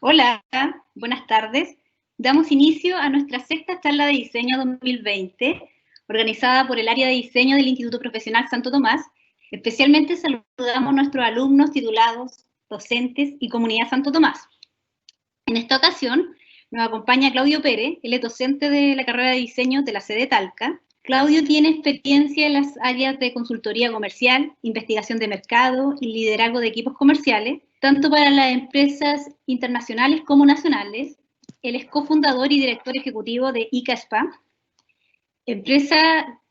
Hola, buenas tardes. Damos inicio a nuestra sexta charla de diseño 2020, organizada por el área de diseño del Instituto Profesional Santo Tomás. Especialmente saludamos a nuestros alumnos, titulados, docentes y comunidad Santo Tomás. En esta ocasión nos acompaña Claudio Pérez, él es docente de la carrera de diseño de la sede Talca. Claudio tiene experiencia en las áreas de consultoría comercial, investigación de mercado y liderazgo de equipos comerciales, tanto para las empresas internacionales como nacionales. Él es cofundador y director ejecutivo de ICA Spa, empresa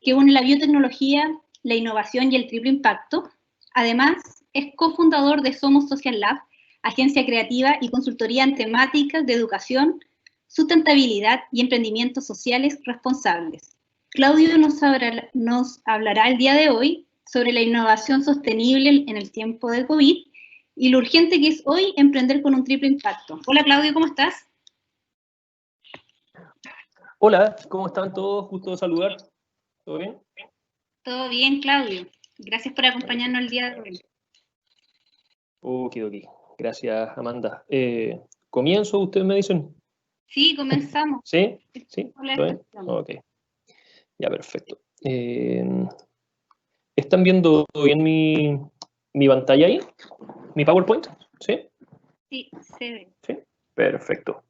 que une la biotecnología, la innovación y el triple impacto. Además, es cofundador de Somos Social Lab, agencia creativa y consultoría en temáticas de educación, sustentabilidad y emprendimientos sociales responsables. Claudio nos hablará el día de hoy sobre la innovación sostenible en el tiempo de COVID y lo urgente que es hoy emprender con un triple impacto. Hola Claudio, ¿cómo estás? Hola, ¿cómo están todos? Gusto de saludar. ¿Todo bien? Todo bien, Claudio. Gracias por acompañarnos el día de hoy. Ok. Gracias, Amanda. ¿Comienzo? ¿Ustedes me dicen? Sí, comenzamos. ¿Sí? ¿Sí? Hola, ¿Todo bien? Ok. Ya, perfecto. ¿Están viendo bien mi pantalla ahí? ¿Mi PowerPoint? ¿Sí? Sí, se ve. ¿Sí? Perfecto.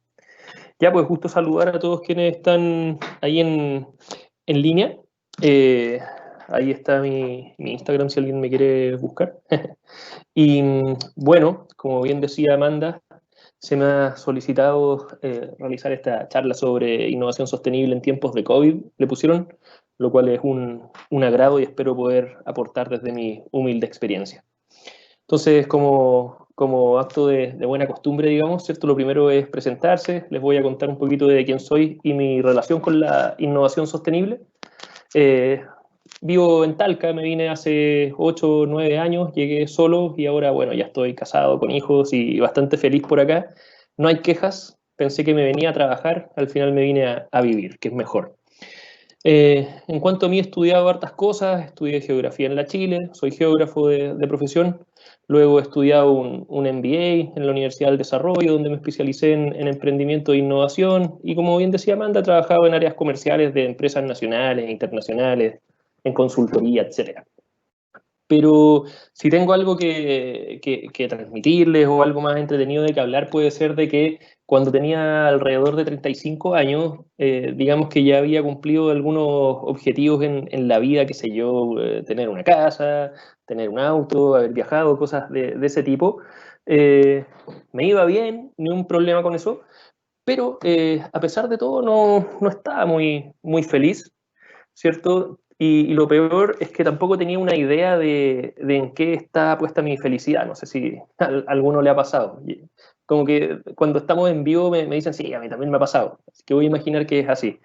Ya, pues gusto saludar a todos quienes están ahí en línea. Ahí está mi Instagram si alguien me quiere buscar. Y bueno, como bien decía Amanda, se me ha solicitado realizar esta charla sobre innovación sostenible en tiempos de COVID, le pusieron, lo cual es un agrado y espero poder aportar desde mi humilde experiencia. Entonces, como acto de buena costumbre, digamos, ¿cierto? Lo primero es presentarse, les voy a contar un poquito de quién soy y mi relación con la innovación sostenible. Vivo en Talca, me vine hace 8 o 9 años, llegué solo y ahora, bueno, ya estoy casado con hijos y bastante feliz por acá. No hay quejas, pensé que me venía a trabajar, al final me vine a vivir, que es mejor. En cuanto a mí, he estudiado hartas cosas, estudié geografía en la Chile, soy geógrafo de profesión, luego he estudiado un MBA en la Universidad del Desarrollo, donde me especialicé en emprendimiento e innovación, y como bien decía Amanda, he trabajado en áreas comerciales de empresas nacionales e internacionales, en consultoría, etcétera. Pero si tengo algo que transmitirles o algo más entretenido de que hablar, puede ser de que cuando tenía alrededor de 35 años, digamos que ya había cumplido algunos objetivos en la vida, qué sé yo, tener una casa, tener un auto, haber viajado, cosas de ese tipo. Me iba bien, ni un problema con eso, pero a pesar de todo no estaba muy feliz, ¿cierto? Y lo peor es que tampoco tenía una idea de en qué está puesta mi felicidad. No sé si a alguno le ha pasado. Como que cuando estamos en vivo me dicen, sí, a mí también me ha pasado. Así que voy a imaginar que es así.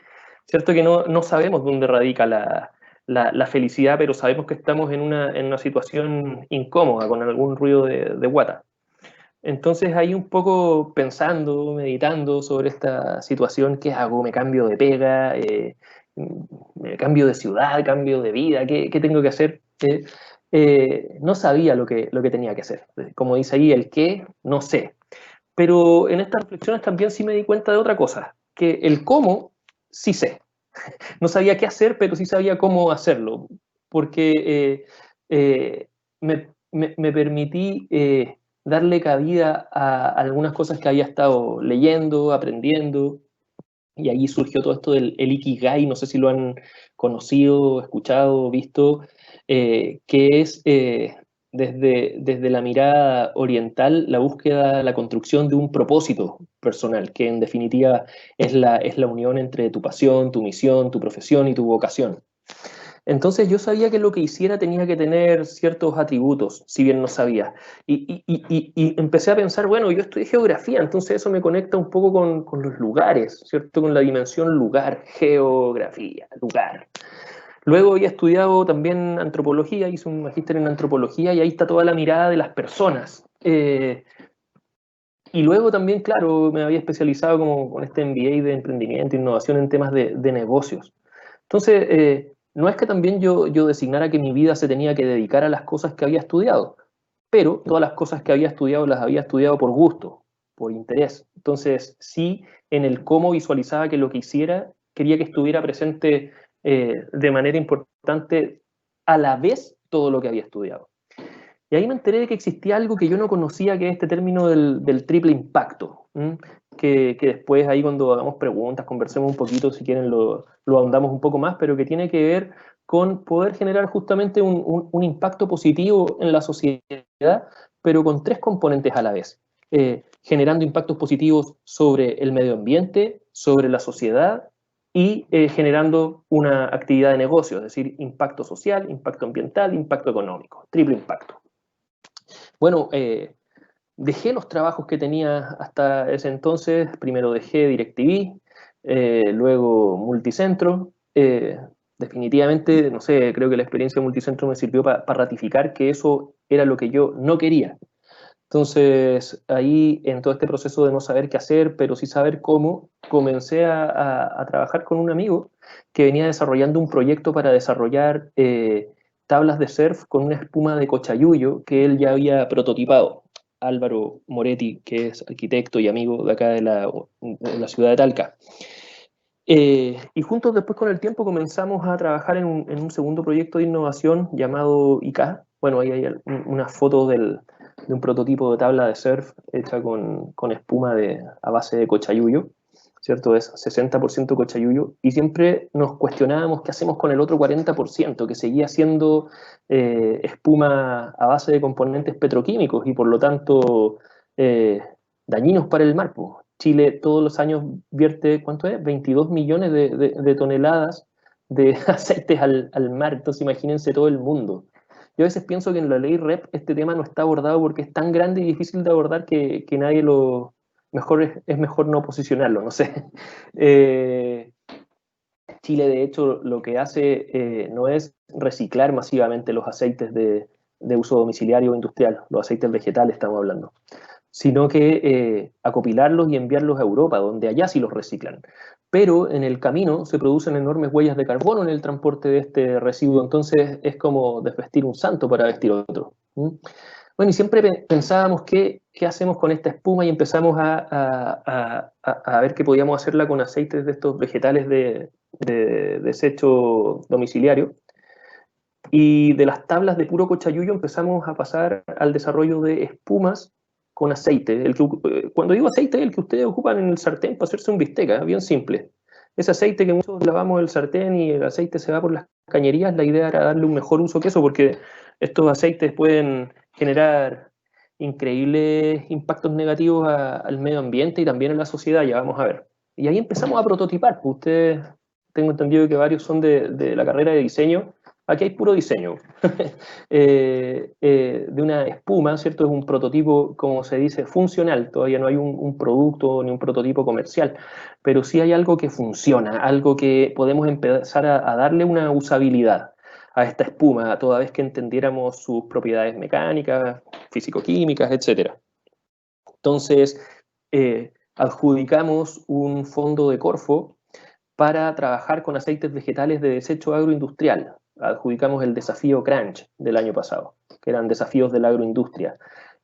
Cierto que no sabemos dónde radica la felicidad, pero sabemos que estamos en una situación incómoda, con algún ruido de guata. Entonces ahí un poco pensando, meditando sobre esta situación, ¿qué hago? ¿Me cambio de pega? ¿Me cambio de ciudad? ¿Cambio de vida? ¿Qué tengo que hacer? No sabía lo que tenía que hacer. Como dice ahí, el qué, no sé. Pero en estas reflexiones también sí me di cuenta de otra cosa, que el cómo sí sé. No sabía qué hacer, pero sí sabía cómo hacerlo, porque me permití darle cabida a algunas cosas que había estado leyendo, aprendiendo, y ahí surgió todo esto del el Ikigai, no sé si lo han conocido, escuchado, visto, que es desde la mirada oriental la búsqueda, la construcción de un propósito personal, que en definitiva es la unión entre tu pasión, tu misión, tu profesión y tu vocación. Entonces yo sabía que lo que hiciera tenía que tener ciertos atributos, si bien no sabía. Y empecé a pensar, bueno, yo estudié geografía, entonces eso me conecta un poco con los lugares, ¿cierto? Con la dimensión lugar, geografía, lugar. Luego había estudiado también antropología, hice un magíster en antropología y ahí está toda la mirada de las personas. Y luego también, claro, me había especializado como con este MBA de emprendimiento, innovación en temas de negocios. Entonces, no es que también yo designara que mi vida se tenía que dedicar a las cosas que había estudiado, pero todas las cosas que había estudiado las había estudiado por gusto, por interés. Entonces, sí, en el cómo visualizaba que lo que hiciera, quería que estuviera presente de manera importante a la vez todo lo que había estudiado. Y ahí me enteré de que existía algo que yo no conocía, que es este término del triple impacto, que después ahí cuando hagamos preguntas, conversemos un poquito, si quieren lo ahondamos un poco más, pero que tiene que ver con poder generar justamente un impacto positivo en la sociedad, pero con tres componentes a la vez. Generando impactos positivos sobre el medio ambiente, sobre la sociedad y generando una actividad de negocio, es decir, impacto social, impacto ambiental, impacto económico, triple impacto. Bueno, dejé los trabajos que tenía hasta ese entonces. Primero dejé DirecTV, luego Multicentro. Definitivamente, no sé, creo que la experiencia de Multicentro me sirvió para ratificar que eso era lo que yo no quería. Entonces, ahí en todo este proceso de no saber qué hacer, pero sí saber cómo, comencé a trabajar con un amigo que venía desarrollando un proyecto para desarrollar tablas de surf con una espuma de cochayuyo que él ya había prototipado. Álvaro Moretti, que es arquitecto y amigo de acá de la ciudad de Talca. Y juntos después con el tiempo comenzamos a trabajar en un segundo proyecto de innovación llamado ICA. Bueno, ahí hay unas fotos de un prototipo de tabla de surf hecha con espuma a base de cochayuyo, ¿cierto? Es 60% cochayuyo, y siempre nos cuestionábamos qué hacemos con el otro 40%, que seguía siendo espuma a base de componentes petroquímicos y por lo tanto dañinos para el mar. Chile todos los años vierte, ¿cuánto es? 22 millones de toneladas de aceites al mar, entonces imagínense todo el mundo. Yo a veces pienso que en la ley REP este tema no está abordado porque es tan grande y difícil de abordar que nadie lo... es mejor no posicionarlo, no sé. Chile, de hecho, lo que hace no es reciclar masivamente los aceites de uso domiciliario o industrial, los aceites vegetales estamos hablando, sino que acopilarlos y enviarlos a Europa, donde allá sí los reciclan. Pero en el camino se producen enormes huellas de carbono en el transporte de este residuo, entonces es como desvestir un santo para vestir otro. Bueno, y siempre pensábamos qué hacemos con esta espuma y empezamos a ver que podíamos hacerla con aceites de estos vegetales de desecho domiciliario. Y de las tablas de puro cochayuyo empezamos a pasar al desarrollo de espumas con aceite. Cuando digo aceite, el que ustedes ocupan en el sartén para hacerse un bistec, bien simple. Ese aceite que muchos lavamos el sartén y el aceite se va por las cañerías, la idea era darle un mejor uso que eso, porque estos aceites pueden generar increíbles impactos negativos al medio ambiente y también en la sociedad, ya vamos a ver. Y ahí empezamos a prototipar. Ustedes, tengo entendido que varios son de la carrera de diseño. Aquí hay puro diseño de una espuma, ¿cierto? Es un prototipo, como se dice, funcional. Todavía no hay un producto ni un prototipo comercial, pero sí hay algo que funciona, algo que podemos empezar a darle una usabilidad a esta espuma, toda vez que entendiéramos sus propiedades mecánicas, físico-químicas, etc. Entonces, adjudicamos un fondo de Corfo para trabajar con aceites vegetales de desecho agroindustrial. Adjudicamos el desafío Crunch del año pasado, que eran desafíos de la agroindustria.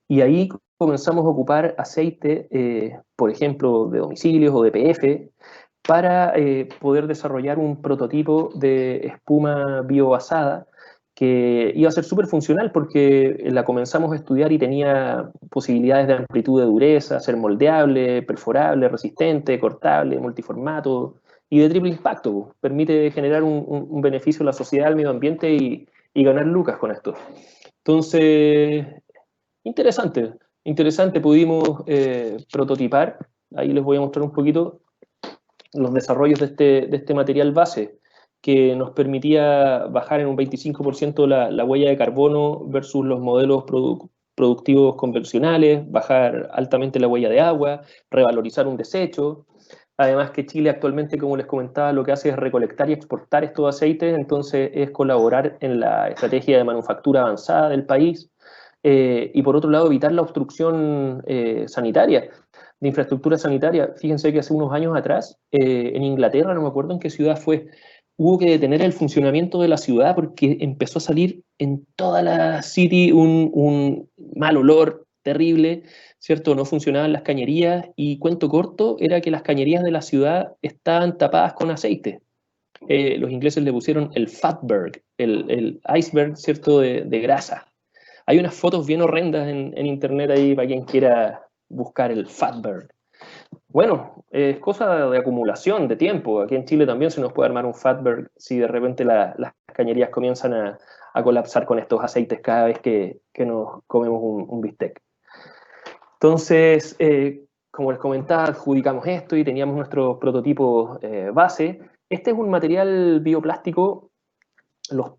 Y ahí comenzamos a ocupar aceite, por ejemplo, de domicilios o de PF, para poder desarrollar un prototipo de espuma biobasada que iba a ser súper funcional porque la comenzamos a estudiar y tenía posibilidades de amplitud de dureza, ser moldeable, perforable, resistente, cortable, multiformato y de triple impacto. Permite generar un beneficio a la sociedad, al medio ambiente y ganar lucas con esto. Entonces, interesante, pudimos prototipar, ahí les voy a mostrar un poquito los desarrollos de este material base, que nos permitía bajar en un 25% la huella de carbono versus los modelos productivos convencionales, bajar altamente la huella de agua, revalorizar un desecho. Además que Chile actualmente, como les comentaba, lo que hace es recolectar y exportar estos aceites, entonces es colaborar en la estrategia de manufactura avanzada del país y por otro lado evitar la obstrucción sanitaria, de infraestructura sanitaria. Fíjense que hace unos años atrás, en Inglaterra, no me acuerdo en qué ciudad fue, hubo que detener el funcionamiento de la ciudad porque empezó a salir en toda la city un mal olor terrible, ¿cierto? No funcionaban las cañerías y cuento corto era que las cañerías de la ciudad estaban tapadas con aceite. Los ingleses le pusieron el fatberg, el iceberg, ¿cierto? De grasa. Hay unas fotos bien horrendas en internet ahí para quien quiera buscar el fatberg. Bueno, es cosa de acumulación de tiempo. Aquí en Chile también se nos puede armar un fatberg si de repente las cañerías comienzan a colapsar con estos aceites cada vez que nos comemos un bistec. Entonces, como les comentaba, adjudicamos esto y teníamos nuestro prototipo base. Este es un material bioplástico. Los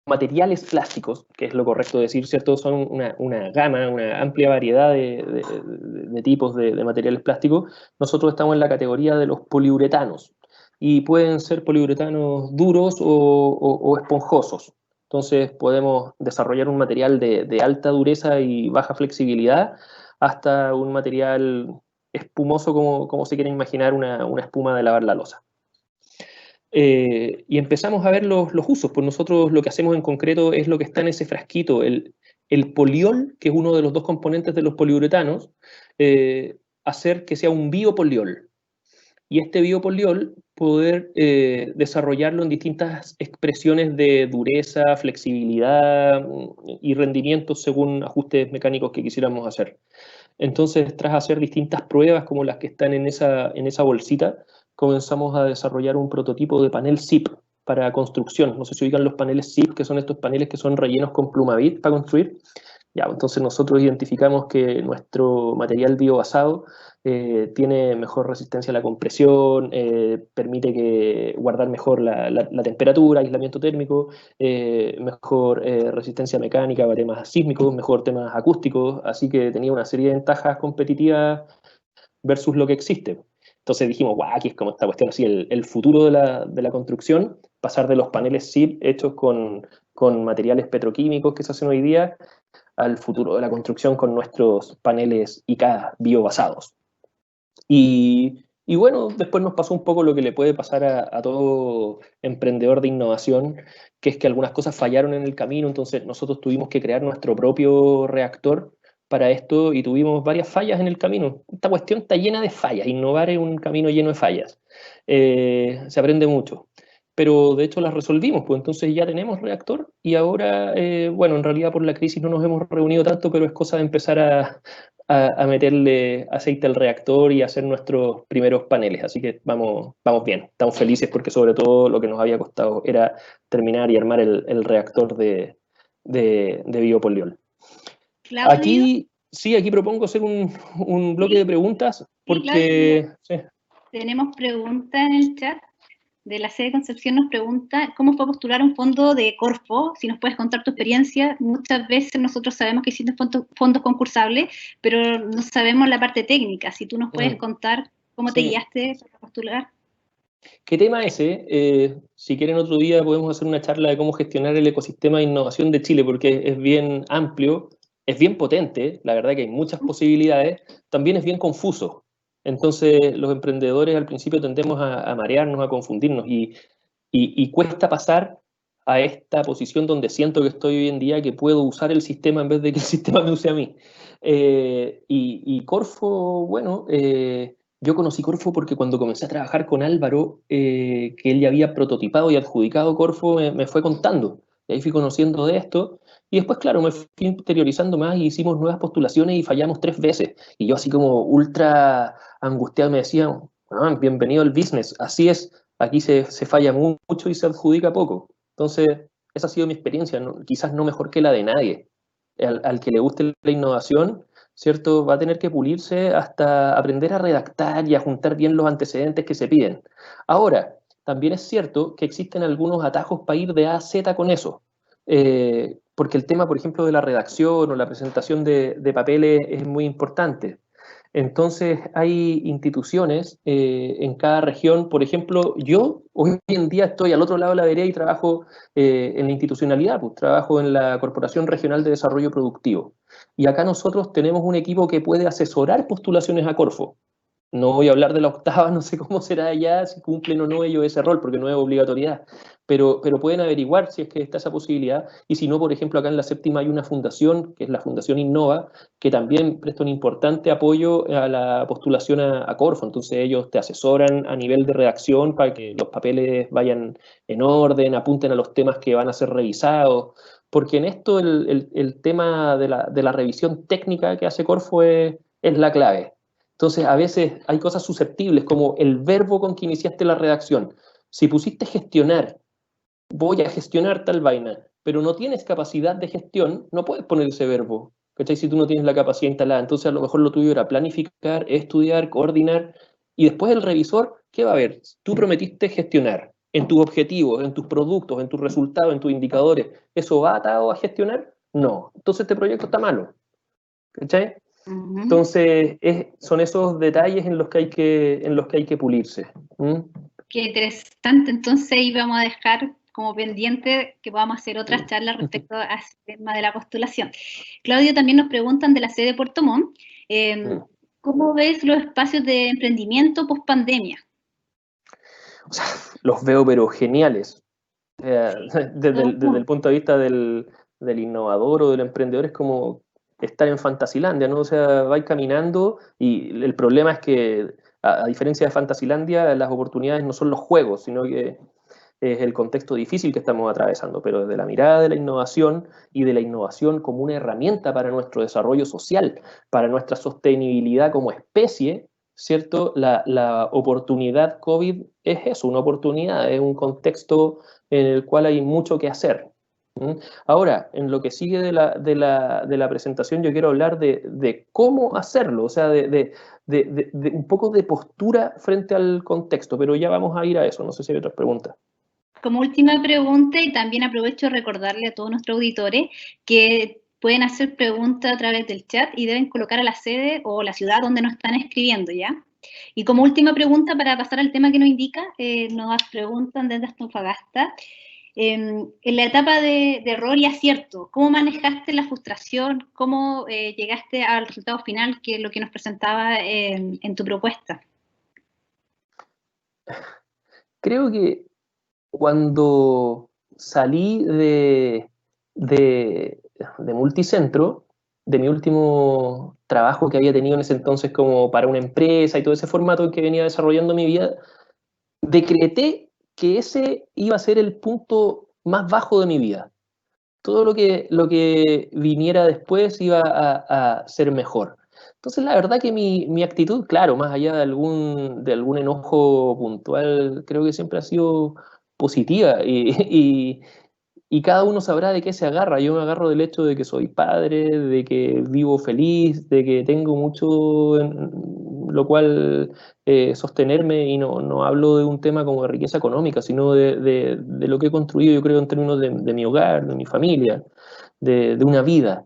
materiales plásticos, que es lo correcto decir, ¿cierto? Son una gama, una amplia variedad de tipos de materiales plásticos. Nosotros estamos en la categoría de los poliuretanos y pueden ser poliuretanos duros o esponjosos. Entonces podemos desarrollar un material de alta dureza y baja flexibilidad hasta un material espumoso como se quiere imaginar una espuma de lavar la loza. Y empezamos a ver los usos, pues nosotros lo que hacemos en concreto es lo que está en ese frasquito, el poliol, que es uno de los dos componentes de los poliuretanos, hacer que sea un biopoliol. Y este biopoliol poder desarrollarlo en distintas expresiones de dureza, flexibilidad y rendimiento según ajustes mecánicos que quisiéramos hacer. Entonces, tras hacer distintas pruebas como las que están en esa bolsita, comenzamos a desarrollar un prototipo de panel zip para construcción. No sé si ubican los paneles zip, que son estos paneles que son rellenos con Plumavit para construir. Ya, entonces nosotros identificamos que nuestro material biobasado tiene mejor resistencia a la compresión, permite guardar mejor la temperatura, aislamiento térmico, mejor resistencia mecánica para temas sísmicos, mejor temas acústicos, así que tenía una serie de ventajas competitivas versus lo que existe. Entonces dijimos, guau, aquí es como esta cuestión así, el futuro de la construcción, pasar de los paneles zip hechos con materiales petroquímicos que se hacen hoy día, al futuro de la construcción con nuestros paneles IK biobasados. Y bueno, después nos pasó un poco lo que le puede pasar a todo emprendedor de innovación, que es que algunas cosas fallaron en el camino, entonces nosotros tuvimos que crear nuestro propio reactor para esto y tuvimos varias fallas en el camino. Esta cuestión está llena de fallas, innovar es un camino lleno de fallas. Se aprende mucho. Pero de hecho las resolvimos, pues entonces ya tenemos reactor y ahora, bueno, en realidad por la crisis no nos hemos reunido tanto, pero es cosa de empezar a meterle aceite al reactor y hacer nuestros primeros paneles. Así que vamos bien, estamos felices porque sobre todo lo que nos había costado era terminar y armar el reactor de biopoliol. Claudio, Aquí propongo hacer un bloque de preguntas porque... Sí, tenemos preguntas en el chat. De la sede Concepción nos pregunta cómo fue postular un fondo de Corfo, si nos puedes contar tu experiencia. Muchas veces nosotros sabemos que existen fondos concursables, pero no sabemos la parte técnica. Si tú nos puedes contar cómo te guiaste para postular. ¿Qué tema ese? Si quieren otro día podemos hacer una charla de cómo gestionar el ecosistema de innovación de Chile, porque es bien amplio, es bien potente, la verdad que hay muchas posibilidades, también es bien confuso. Entonces los emprendedores al principio tendemos a marearnos, a confundirnos y cuesta pasar a esta posición donde siento que estoy hoy en día, que puedo usar el sistema en vez de que el sistema me use a mí. Y Corfo, bueno, yo conocí Corfo porque cuando comencé a trabajar con Álvaro, que él ya había prototipado y adjudicado Corfo, me fue contando. Y ahí fui conociendo de esto. Y después, claro, me fui interiorizando más y hicimos nuevas postulaciones y fallamos 3 veces. Y yo así como ultra angustiado me decía, bienvenido al business, así es, aquí se falla mucho y se adjudica poco. Entonces, esa ha sido mi experiencia, ¿no? Quizás no mejor que la de nadie. Al que le guste la innovación, ¿cierto? Va a tener que pulirse hasta aprender a redactar y a juntar bien los antecedentes que se piden. Ahora, también es cierto que existen algunos atajos para ir de A a Z con eso. Porque el tema, por ejemplo, de la redacción o la presentación de papeles es muy importante. Entonces, hay instituciones en cada región. Por ejemplo, yo hoy en día estoy al otro lado de la vereda y trabajo en la institucionalidad, pues trabajo en la Corporación Regional de Desarrollo Productivo. Y acá nosotros tenemos un equipo que puede asesorar postulaciones a Corfo. No voy a hablar de la octava, no sé cómo será allá, si cumplen o no ellos ese rol, porque no es obligatoriedad, pero pueden averiguar si es que está esa posibilidad, y si no, por ejemplo, acá en la séptima hay una fundación, que es la Fundación Innova, que también presta un importante apoyo a la postulación a Corfo, entonces ellos te asesoran a nivel de redacción para que los papeles vayan en orden, apunten a los temas que van a ser revisados, porque en esto el tema de la revisión técnica que hace Corfo es la clave. Entonces, a veces hay cosas susceptibles, como el verbo con que iniciaste la redacción. Si pusiste gestionar, voy a gestionar tal vaina, pero no tienes capacidad de gestión, no puedes poner ese verbo, ¿cachai? Si tú no tienes la capacidad instalada. Entonces, a lo mejor lo tuyo era planificar, estudiar, coordinar, y después el revisor, ¿qué va a ver? Tú prometiste gestionar en tus objetivos, en tus productos, en tus resultados, en tus indicadores. ¿Eso va atado a gestionar? No. Entonces, este proyecto está malo, ¿cachai? Entonces, son esos detalles en los que hay que pulirse. ¿Mm? Qué interesante, entonces ahí vamos a dejar como pendiente que podamos hacer otras charlas respecto a ese tema de la postulación. Claudio, también nos preguntan de la sede de Puerto Montt, ¿cómo ves los espacios de emprendimiento post pandemia? O sea, los veo pero geniales. Desde el punto de vista del innovador o del emprendedor es como estar en Fantasilandia, ¿no? O sea, vais caminando y el problema es que, a diferencia de Fantasilandia, las oportunidades no son los juegos, sino que es el contexto difícil que estamos atravesando, pero desde la mirada de la innovación y de la innovación como una herramienta para nuestro desarrollo social, para nuestra sostenibilidad como especie, ¿cierto? La oportunidad COVID es eso, una oportunidad, es un contexto en el cual hay mucho que hacer. Ahora, en lo que sigue de la presentación, yo quiero hablar de cómo hacerlo, o sea, de un poco de postura frente al contexto, pero ya vamos a ir a eso, no sé si hay otras preguntas. Como última pregunta, y también aprovecho de recordarle a todos nuestros auditores que pueden hacer preguntas a través del chat y deben colocar a la sede o la ciudad donde nos están escribiendo, ¿ya? Y como última pregunta, para pasar al tema que nos indica, nos preguntan desde Antofagasta, en la etapa de error y acierto, ¿cómo manejaste la frustración? ¿Cómo llegaste al resultado final, que es lo que nos presentaba en tu propuesta? Creo que cuando salí de Multicentro, de mi último trabajo que había tenido en ese entonces como para una empresa y todo ese formato en que venía desarrollando mi vida, decreté que ese iba a ser el punto más bajo de mi vida. Todo lo que viniera después iba a ser mejor. Entonces, la verdad que mi actitud, claro, más allá de algún enojo puntual, creo que siempre ha sido positiva y cada uno sabrá de qué se agarra. Yo me agarro del hecho de que soy padre, de que vivo feliz, de que tengo mucho en lo cual sostenerme y no hablo de un tema como de riqueza económica, sino de lo que he construido, yo creo, en términos de mi hogar, de mi familia, de una vida.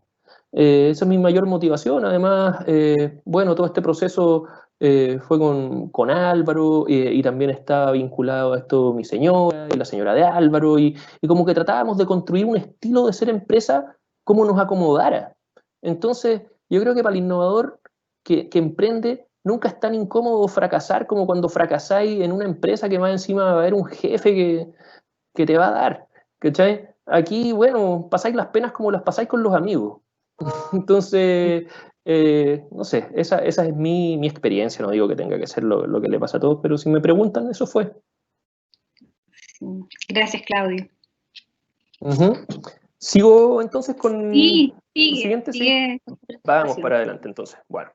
Esa es mi mayor motivación. Además, bueno, todo este proceso fue con Álvaro y también estaba vinculado a esto mi señora y la señora de Álvaro y como que tratábamos de construir un estilo de ser empresa como nos acomodara. Entonces, yo creo que para el innovador que emprende nunca es tan incómodo fracasar como cuando fracasáis en una empresa que más encima va a haber un jefe que te va a dar. ¿Cachai? Aquí, bueno, pasáis las penas como las pasáis con los amigos. Entonces, no sé, esa es mi experiencia, no digo que tenga que ser lo que le pasa a todos, pero si me preguntan, eso fue. Gracias, Claudio. ¿Sigo entonces con Sí, el siguiente? sigue. Vamos para adelante entonces. Bueno.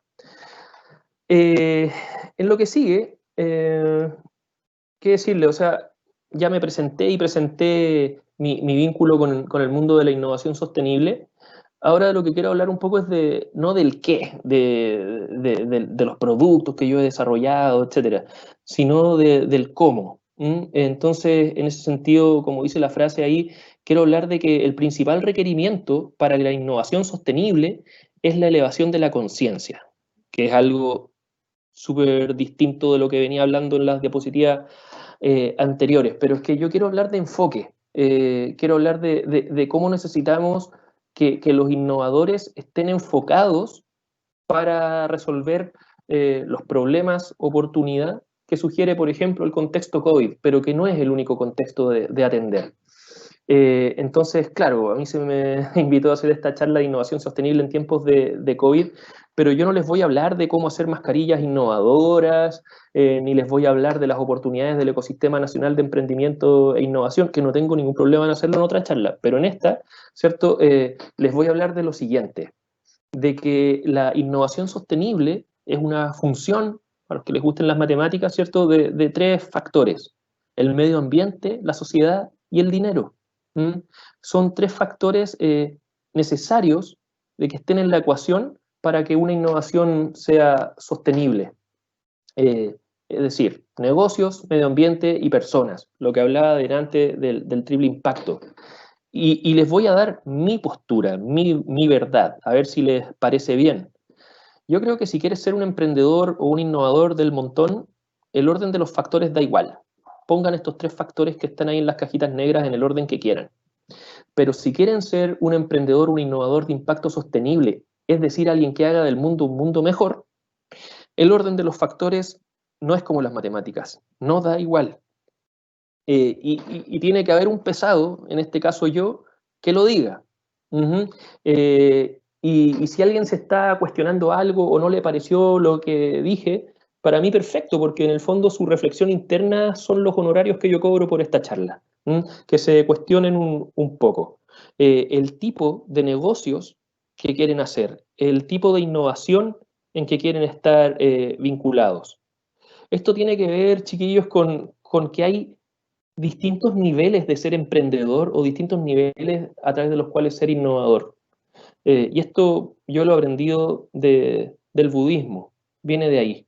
En lo que sigue, ¿qué decirle? O sea, ya me presenté y presenté mi vínculo con el mundo de la innovación sostenible. Ahora lo que quiero hablar un poco es no del qué, de los productos que yo he desarrollado, etcétera, sino del cómo. Entonces, en ese sentido, como dice la frase ahí, quiero hablar de que el principal requerimiento para la innovación sostenible es la elevación de la conciencia, que es algo súper distinto de lo que venía hablando en las diapositivas anteriores, pero es que yo quiero hablar de enfoque, quiero hablar de cómo necesitamos que los innovadores estén enfocados para resolver los problemas, oportunidad que sugiere, por ejemplo, el contexto COVID, pero que no es el único contexto de atender. Entonces, claro, a mí se me invitó a hacer esta charla de innovación sostenible en tiempos de COVID, pero yo no les voy a hablar de cómo hacer mascarillas innovadoras, ni les voy a hablar de las oportunidades del ecosistema nacional de emprendimiento e innovación, que no tengo ningún problema en hacerlo en otra charla, pero en esta, ¿cierto? Les voy a hablar de lo siguiente, de que la innovación sostenible es una función, para los que les gusten las matemáticas, ¿cierto?, de tres factores: el medio ambiente, la sociedad y el dinero. ¿Mm? Son tres factores necesarios de que estén en la ecuación para que una innovación sea sostenible. Es decir, negocios, medio ambiente y personas, lo que hablaba delante del triple impacto. Y les voy a dar mi postura, mi verdad, a ver si les parece bien. Yo creo que si quieres ser un emprendedor o un innovador del montón, el orden de los factores da igual. Pongan estos tres factores que están ahí en las cajitas negras en el orden que quieran. Pero si quieren ser un emprendedor, un innovador de impacto sostenible, es decir, alguien que haga del mundo un mundo mejor, el orden de los factores no es como las matemáticas, no da igual. Y tiene que haber un pesado, en este caso yo, que lo diga. Y si alguien se está cuestionando algo o no le pareció lo que dije, para mí perfecto, porque en el fondo su reflexión interna son los honorarios que yo cobro por esta charla. Que se cuestionen un poco. El tipo de negocios que quieren hacer, el tipo de innovación en que quieren estar vinculados. Esto tiene que ver, chiquillos, con que hay distintos niveles de ser emprendedor o distintos niveles a través de los cuales ser innovador. Y esto yo lo he aprendido del budismo, viene de ahí.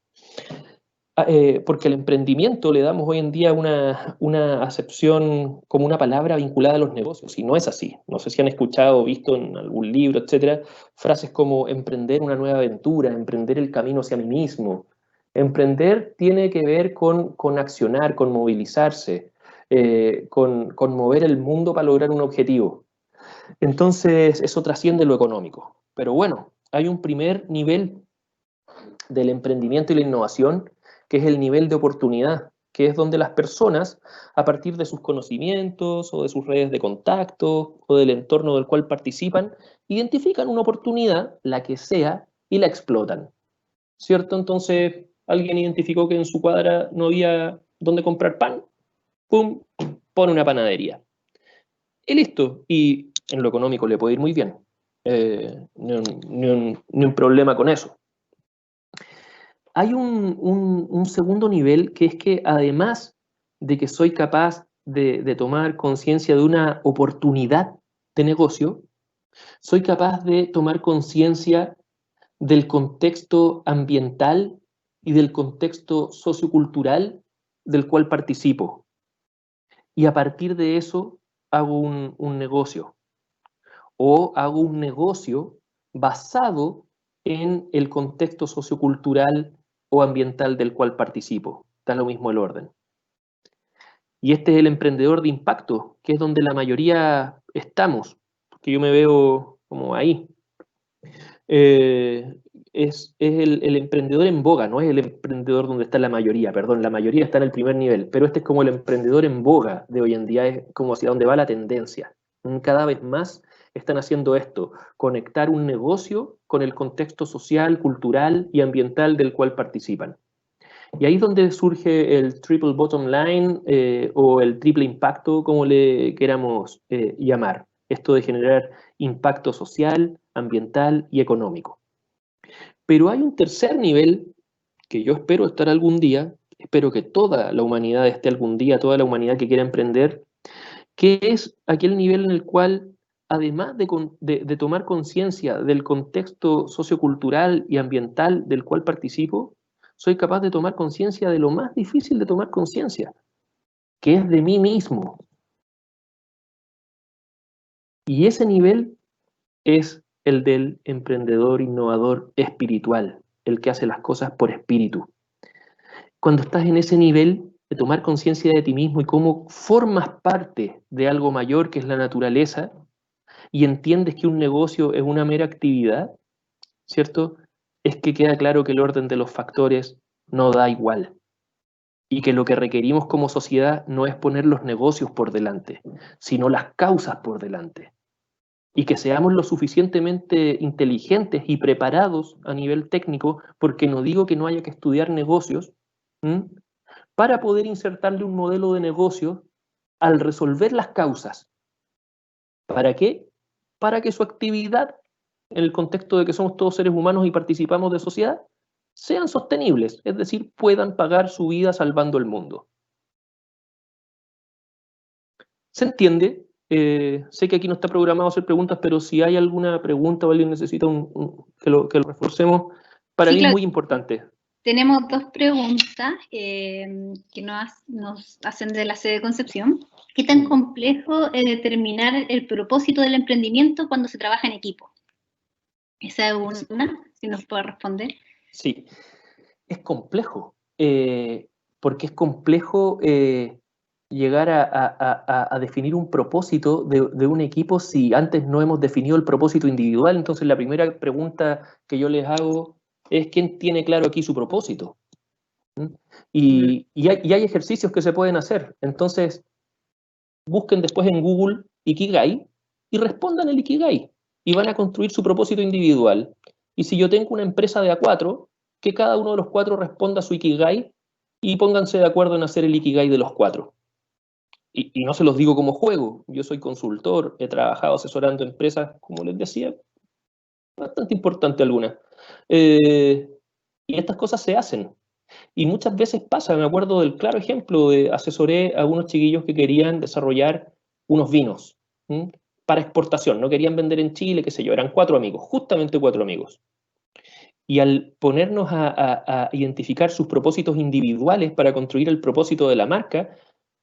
Porque al emprendimiento le damos hoy en día una acepción como una palabra vinculada a los negocios, y no es así. No sé si han escuchado o visto en algún libro, etcétera, frases como emprender una nueva aventura, emprender el camino hacia mí mismo. Emprender tiene que ver con accionar, con movilizarse, con mover el mundo para lograr un objetivo. Entonces, eso trasciende lo económico. Pero bueno, hay un primer nivel del emprendimiento y la innovación, que es el nivel de oportunidad, que es donde las personas, a partir de sus conocimientos o de sus redes de contacto o del entorno del cual participan, identifican una oportunidad, la que sea, y la explotan. ¿Cierto? Entonces, alguien identificó que en su cuadra no había dónde comprar pan, ¡pum!, pone una panadería. Y listo. Y en lo económico le puede ir muy bien. Ni un problema con eso. Hay un segundo nivel, que es que además de que soy capaz de tomar conciencia de una oportunidad de negocio, soy capaz de tomar conciencia del contexto ambiental y del contexto sociocultural del cual participo. Y a partir de eso hago un negocio. O hago un negocio basado en el contexto sociocultural o ambiental del cual participo. Da lo mismo el orden. Y este es el emprendedor de impacto, que es donde la mayoría estamos, que yo me veo como ahí. Es el emprendedor en boga, no es el emprendedor donde está la mayoría, perdón, la mayoría está en el primer nivel, pero este es como el emprendedor en boga de hoy en día, es como hacia donde va la tendencia. Cada vez más están haciendo esto, conectar un negocio con el contexto social, cultural y ambiental del cual participan. Y ahí es donde surge el triple bottom line o el triple impacto, como le queramos llamar. Esto de generar impacto social, ambiental y económico. Pero hay un tercer nivel que yo espero estar algún día, espero que toda la humanidad esté algún día, toda la humanidad que quiera emprender, que es aquel nivel en el cual, además de tomar conciencia del contexto sociocultural y ambiental del cual participo, soy capaz de tomar conciencia de lo más difícil de tomar conciencia, que es de mí mismo. Y ese nivel es el del emprendedor innovador espiritual, el que hace las cosas por espíritu. Cuando estás en ese nivel de tomar conciencia de ti mismo y cómo formas parte de algo mayor que es la naturaleza, y entiendes que un negocio es una mera actividad, ¿cierto? es que queda claro que el orden de los factores no da igual y que lo que requerimos como sociedad no es poner los negocios por delante, sino las causas por delante. Y que seamos lo suficientemente inteligentes y preparados a nivel técnico, porque no digo que no haya que estudiar negocios, ¿m? Para poder insertarle un modelo de negocio al resolver las causas. ¿Para qué? Para que su actividad, en el contexto de que somos todos seres humanos y participamos de sociedad, sean sostenibles, es decir, puedan pagar su vida salvando el mundo. ¿Se entiende? Sé que aquí no está programado hacer preguntas, pero si hay alguna pregunta o alguien necesita que lo reforcemos, para Sí, mí es claro. muy importante. Tenemos dos preguntas que nos hacen de la sede de Concepción. ¿Qué tan complejo es determinar el propósito del emprendimiento cuando se trabaja en equipo? Esa es una, si nos puede responder. Sí, es complejo, porque es complejo llegar a definir un propósito de un equipo si antes no hemos definido el propósito individual. Entonces la primera pregunta que yo les hago es ¿quién tiene claro aquí su propósito? ¿Mm? Y hay ejercicios que se pueden hacer. Entonces busquen después en Google Ikigai y respondan el Ikigai y van a construir su propósito individual. Y si yo tengo una empresa de A4, que cada uno de los 4 responda a su Ikigai y pónganse de acuerdo en hacer el Ikigai de los 4. Y no se los digo como juego, yo soy consultor, he trabajado asesorando empresas, como les decía, bastante importante algunas. Y estas cosas se hacen. Y muchas veces pasa, me acuerdo del claro ejemplo de asesoré a unos chiquillos que querían desarrollar unos vinos para exportación, no querían vender en Chile, qué sé yo, eran 4 amigos, justamente 4 amigos. Y al ponernos a identificar sus propósitos individuales para construir el propósito de la marca,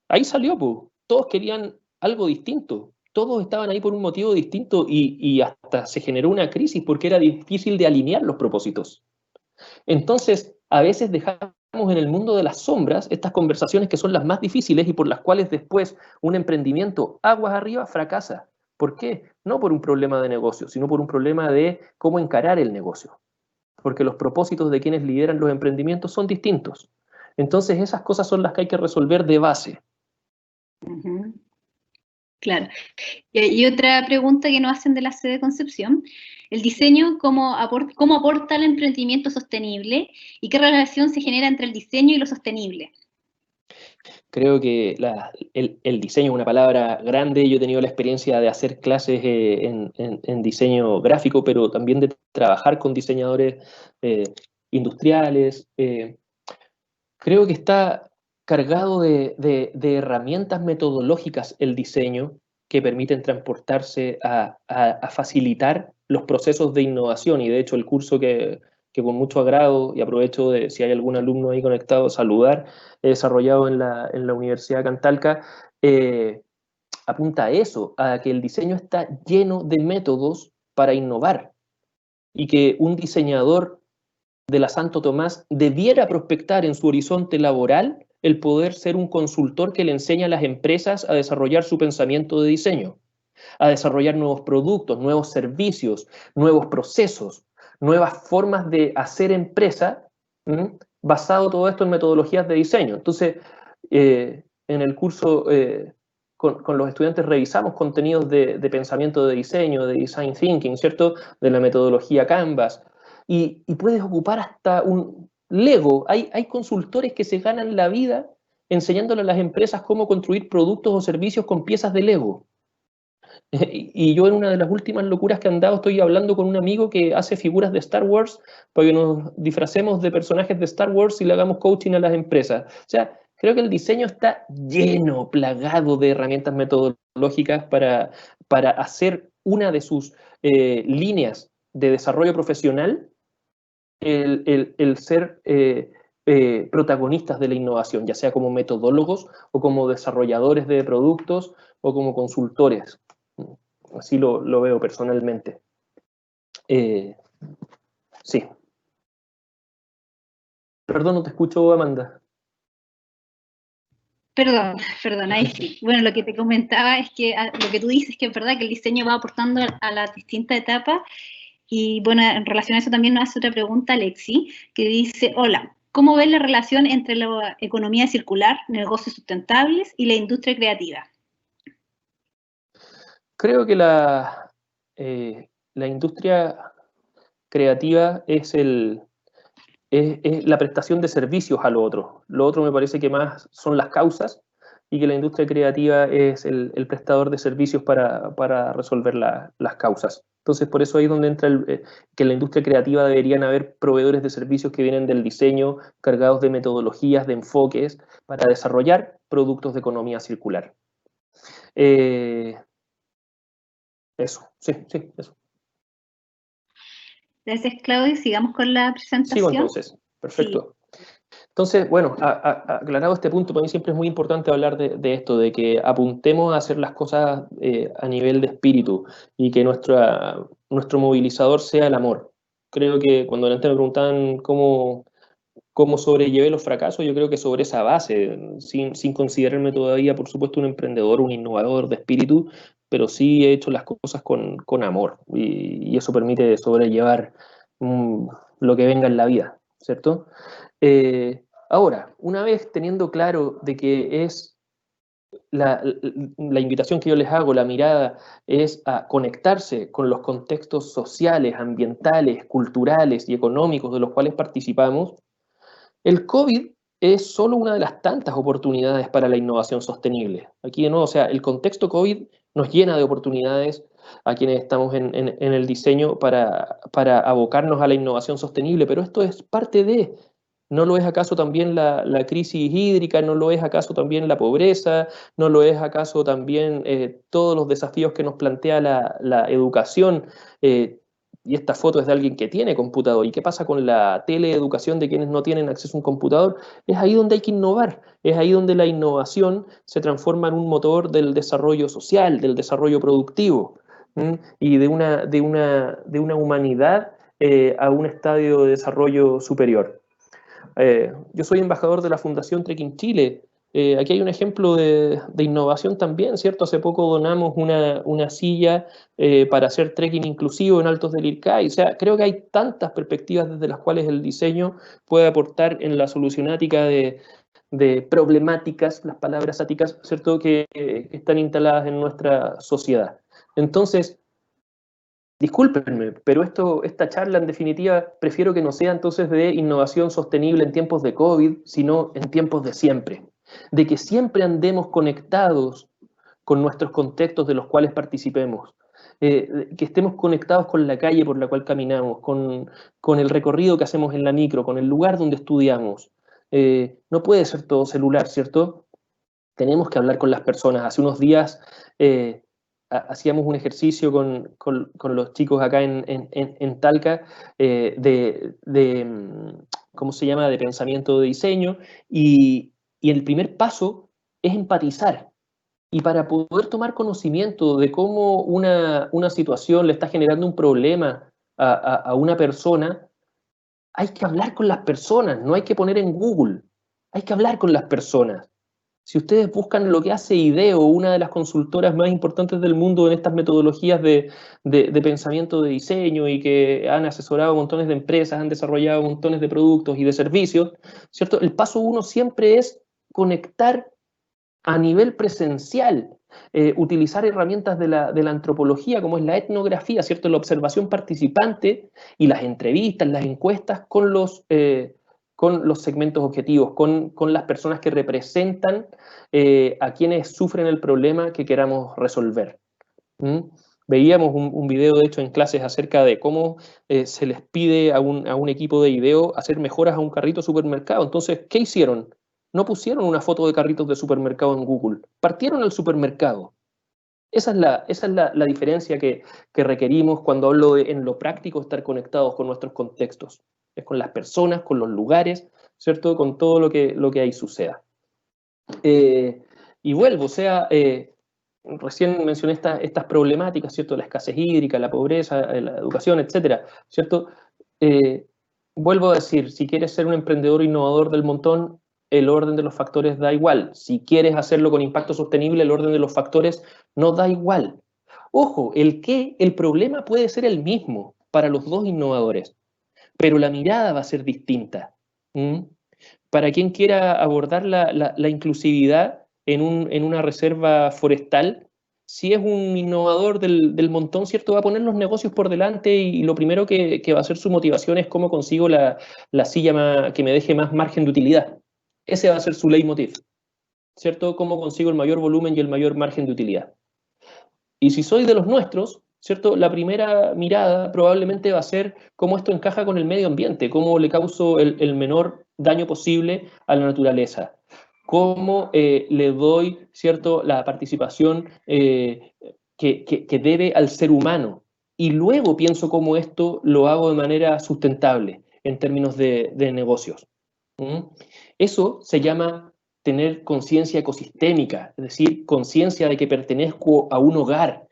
ahí salió, pues. Todos querían algo distinto, todos estaban ahí por un motivo distinto y hasta se generó una crisis porque era difícil de alinear los propósitos. Entonces, a veces dejamos en el mundo de las sombras estas conversaciones que son las más difíciles y por las cuales después un emprendimiento aguas arriba fracasa. ¿Por qué? No por un problema de negocio, sino por un problema de cómo encarar el negocio. Porque los propósitos de quienes lideran los emprendimientos son distintos. Entonces, esas cosas son las que hay que resolver de base. Claro. Y otra pregunta que nos hacen de la sede de Concepción, el diseño, ¿cómo aporta al emprendimiento sostenible y qué relación se genera entre el diseño y lo sostenible? Creo que el diseño es una palabra grande. Yo he tenido la experiencia de hacer clases en diseño gráfico, pero también de trabajar con diseñadores industriales. Creo que está cargado de herramientas metodológicas el diseño que permiten transportarse a facilitar los procesos de innovación. Y de hecho el curso que con mucho agrado, y aprovecho de si hay algún alumno ahí conectado, saludar, he desarrollado en la Universidad de Cantalca, apunta a eso, a que el diseño está lleno de métodos para innovar y que un diseñador de la Santo Tomás debiera prospectar en su horizonte laboral el poder ser un consultor que le enseña a las empresas a desarrollar su pensamiento de diseño, a desarrollar nuevos productos, nuevos servicios, nuevos procesos, nuevas formas de hacer empresa, basado todo esto en metodologías de diseño. Entonces, en el curso con los estudiantes revisamos contenidos de pensamiento de diseño, de design thinking, ¿cierto? De la metodología Canvas. Y puedes ocupar hasta un Lego. Hay consultores que se ganan la vida enseñándole a las empresas cómo construir productos o servicios con piezas de Lego. Y yo en una de las últimas locuras que han dado estoy hablando con un amigo que hace figuras de Star Wars para que nos disfracemos de personajes de Star Wars y le hagamos coaching a las empresas. O sea, creo que el diseño está lleno, plagado de herramientas metodológicas para hacer una de sus líneas de desarrollo profesional el ser protagonistas de la innovación, ya sea como metodólogos o como desarrolladores de productos o como consultores. Así lo veo personalmente. Sí. Perdón, no te escucho, Amanda. Perdón, ahí sí. Bueno, lo que te comentaba es que lo que tú dices que es verdad que el diseño va aportando a las distintas etapas Y bueno, en relación a eso también nos hace otra pregunta Alexi, que dice, hola, ¿cómo ves la relación entre la economía circular, negocios sustentables y la industria creativa? Creo que la industria creativa es la prestación de servicios a lo otro. Lo otro me parece que más son las causas y que la industria creativa es el prestador de servicios para resolver las causas. Entonces, por eso ahí es donde entra que en la industria creativa deberían haber proveedores de servicios que vienen del diseño, cargados de metodologías, de enfoques, para desarrollar productos de economía circular. Eso, sí, eso. Gracias, Claudio. Sigamos con la presentación. Sigo entonces, perfecto. Sí. Entonces, bueno, aclarado este punto, para mí siempre es muy importante hablar de esto, de que apuntemos a hacer las cosas a nivel de espíritu y que nuestro movilizador sea el amor. Creo que cuando antes me preguntaban cómo sobrellevé los fracasos, yo creo que sobre esa base, sin considerarme todavía, por supuesto, un emprendedor, un innovador de espíritu, pero sí he hecho las cosas con amor y eso permite sobrellevar lo que venga en la vida, ¿cierto? Ahora, una vez teniendo claro de que es la invitación que yo les hago, la mirada, es a conectarse con los contextos sociales, ambientales, culturales y económicos de los cuales participamos, el COVID es solo una de las tantas oportunidades para la innovación sostenible. Aquí de nuevo, o sea, el contexto COVID nos llena de oportunidades a quienes estamos en el diseño para abocarnos a la innovación sostenible, pero esto es parte de... ¿No lo es acaso también la crisis hídrica? ¿No lo es acaso también la pobreza? ¿No lo es acaso también todos los desafíos que nos plantea la educación? Y esta foto es de alguien que tiene computador. ¿Y qué pasa con la teleeducación de quienes no tienen acceso a un computador? Es ahí donde hay que innovar, es ahí donde la innovación se transforma en un motor del desarrollo social, del desarrollo productivo, y de una humanidad a un estadio de desarrollo superior. Yo soy embajador de la Fundación Trekking Chile. Aquí hay un ejemplo de innovación también, ¿cierto? Hace poco donamos una silla para hacer trekking inclusivo en Altos del Ircay. O sea, creo que hay tantas perspectivas desde las cuales el diseño puede aportar en la solucionática de problemáticas, las palabras áticas, ¿cierto? Que están instaladas en nuestra sociedad. Entonces, discúlpenme, pero esta charla en definitiva prefiero que no sea entonces de innovación sostenible en tiempos de COVID, sino en tiempos de siempre. De que siempre andemos conectados con nuestros contextos de los cuales participemos. Que estemos conectados con la calle por la cual caminamos, con el recorrido que hacemos en la micro, con el lugar donde estudiamos. No puede ser todo celular, ¿cierto? Tenemos que hablar con las personas. Hace unos días hacíamos un ejercicio con los chicos acá en Talca ¿cómo se llama?, de pensamiento de diseño, y el primer paso es empatizar. Y para poder tomar conocimiento de cómo una situación le está generando un problema a una persona, hay que hablar con las personas, no hay que poner en Google, hay que hablar con las personas. Si ustedes buscan lo que hace IDEO, una de las consultoras más importantes del mundo en estas metodologías de pensamiento de diseño y que han asesorado a montones de empresas, han desarrollado montones de productos y de servicios, ¿cierto? El paso uno siempre es conectar a nivel presencial, utilizar herramientas de la antropología como es la etnografía, ¿cierto? La observación participante y las entrevistas, las encuestas con los segmentos objetivos, con las personas que representan a quienes sufren el problema que queramos resolver. Veíamos un video, de hecho, en clases acerca de cómo se les pide a un equipo de IDEO hacer mejoras a un carrito de supermercado. Entonces, ¿qué hicieron? No pusieron una foto de carritos de supermercado en Google, partieron al supermercado. Esa es la diferencia que requerimos cuando hablo en lo práctico, estar conectados con nuestros contextos. Es con las personas, con los lugares, ¿cierto? Con todo lo que ahí suceda. Y vuelvo, o sea, recién mencioné estas problemáticas, ¿cierto? La escasez hídrica, la pobreza, la educación, etcétera, ¿cierto? Vuelvo a decir, si quieres ser un emprendedor innovador del montón, el orden de los factores da igual. Si quieres hacerlo con impacto sostenible, el orden de los factores no da igual. Ojo, el problema puede ser el mismo para los dos innovadores, pero la mirada va a ser distinta. Para quien quiera abordar la inclusividad en una reserva forestal, si es un innovador del montón, ¿cierto? Va a poner los negocios por delante y lo primero que va a ser su motivación es cómo consigo la silla que me deje más margen de utilidad. Ese va a ser su leitmotiv, ¿cierto? Cómo consigo el mayor volumen y el mayor margen de utilidad. Y si soy de los nuestros, ¿cierto? La primera mirada probablemente va a ser cómo esto encaja con el medio ambiente, cómo le causo el menor daño posible a la naturaleza, cómo le doy, ¿cierto?, la participación que debe al ser humano. Y luego pienso cómo esto lo hago de manera sustentable en términos de negocios. Eso se llama tener conciencia ecosistémica, es decir, conciencia de que pertenezco a un hogar.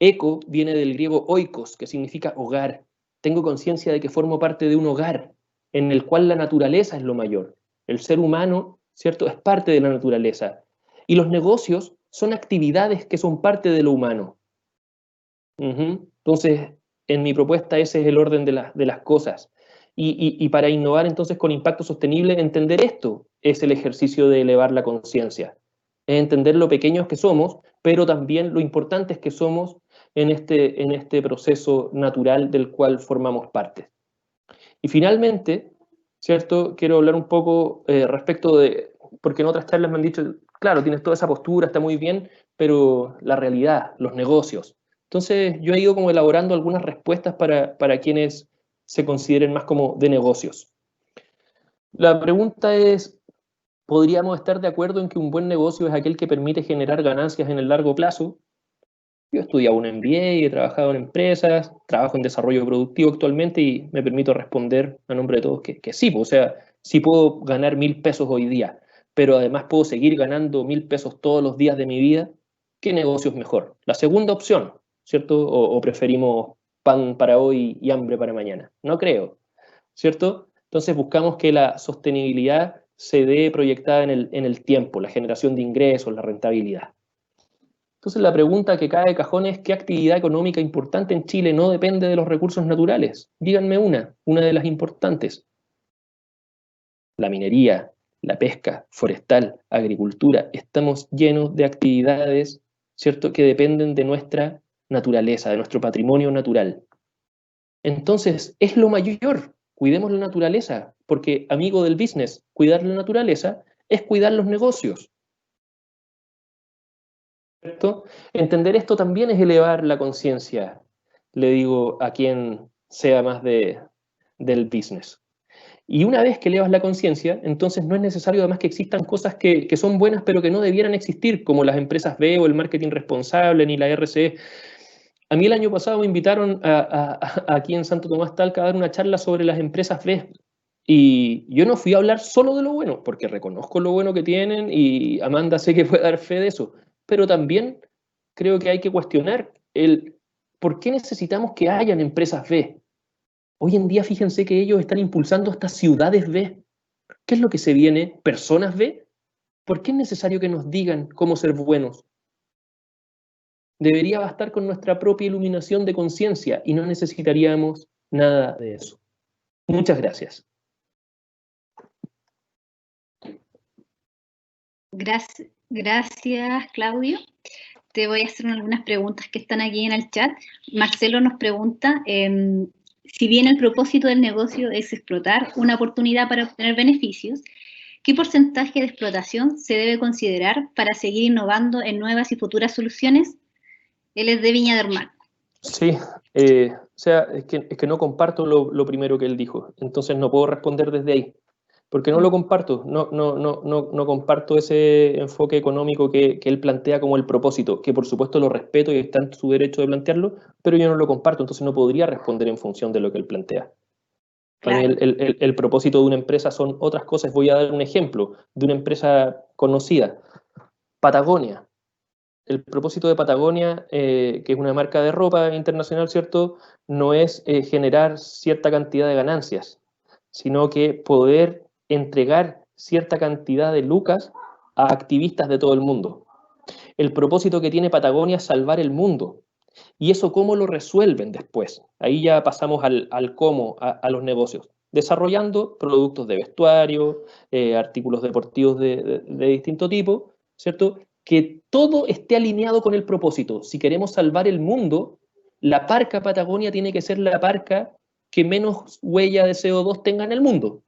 Eco viene del griego oikos, que significa hogar. Tengo conciencia de que formo parte de un hogar en el cual la naturaleza es lo mayor. El ser humano, ¿cierto?, es parte de la naturaleza. Y los negocios son actividades que son parte de lo humano. Entonces, en mi propuesta ese es el orden de las cosas. Y para innovar entonces con impacto sostenible, entender esto es el ejercicio de elevar la conciencia. Es entender lo pequeños que somos, pero también lo importantes que somos en este proceso natural del cual formamos parte. Y finalmente, ¿cierto? Quiero hablar un poco respecto de, porque en otras charlas me han dicho, claro, tienes toda esa postura, está muy bien, pero la realidad, los negocios. Entonces yo he ido como elaborando algunas respuestas para quienes se consideren más como de negocios. La pregunta es, ¿podríamos estar de acuerdo en que un buen negocio es aquel que permite generar ganancias en el largo plazo? Yo he estudiado un MBA, he trabajado en empresas, trabajo en desarrollo productivo actualmente y me permito responder a nombre de todos que sí, o sea, sí puedo ganar 1.000 pesos hoy día, pero además puedo seguir ganando 1.000 pesos todos los días de mi vida. ¿Qué negocio es mejor? La segunda opción, ¿cierto? O preferimos pan para hoy y hambre para mañana. No creo, ¿cierto? Entonces buscamos que la sostenibilidad se dé proyectada en el tiempo, la generación de ingresos, la rentabilidad. Entonces la pregunta que cae de cajón es ¿qué actividad económica importante en Chile no depende de los recursos naturales? Díganme una de las importantes. La minería, la pesca, forestal, agricultura. Estamos llenos de actividades, ¿cierto?, que dependen de nuestra naturaleza, de nuestro patrimonio natural. Entonces, es lo mayor. Cuidemos la naturaleza, porque, amigo del business, cuidar la naturaleza es cuidar los negocios. ¿Cierto? Entender esto también es elevar la conciencia, le digo a quien sea más del business. Y una vez que elevas la conciencia, entonces no es necesario además que existan cosas que son buenas pero que no debieran existir, como las empresas B o el marketing responsable ni la RCE. A mí el año pasado me invitaron aquí en Santo Tomás Talca a dar una charla sobre las empresas B. Y yo no fui a hablar solo de lo bueno, porque reconozco lo bueno que tienen y Amanda sé que puede dar fe de eso, pero también creo que hay que cuestionar el por qué necesitamos que hayan empresas B. Hoy en día fíjense que ellos están impulsando estas ciudades B. ¿Qué es lo que se viene? ¿Personas B? ¿Por qué es necesario que nos digan cómo ser buenos? Debería bastar con nuestra propia iluminación de conciencia y no necesitaríamos nada de eso. Muchas gracias. Gracias, Claudio. Te voy a hacer algunas preguntas que están aquí en el chat. Marcelo nos pregunta, si bien el propósito del negocio es explotar una oportunidad para obtener beneficios, ¿qué porcentaje de explotación se debe considerar para seguir innovando en nuevas y futuras soluciones? Él es de Viña del Mar. Sí, o sea, es que no comparto lo primero que él dijo, entonces no puedo responder desde ahí. Porque no lo comparto, no comparto ese enfoque económico que él plantea como el propósito, que por supuesto lo respeto y está en su derecho de plantearlo, pero yo no lo comparto, entonces no podría responder en función de lo que él plantea. Para mí el propósito de una empresa son otras cosas. Voy a dar un ejemplo de una empresa conocida, Patagonia. El propósito de Patagonia, que es una marca de ropa internacional, ¿cierto?, no es generar cierta cantidad de ganancias, sino que poder entregar cierta cantidad de lucas a activistas de todo el mundo. El propósito que tiene Patagonia es salvar el mundo. ¿Y eso cómo lo resuelven después? Ahí ya pasamos al cómo, a los negocios. Desarrollando productos de vestuario, artículos deportivos de distinto tipo, ¿cierto? Que todo esté alineado con el propósito. Si queremos salvar el mundo, la parca Patagonia tiene que ser la parca que menos huella de CO2 tenga en el mundo,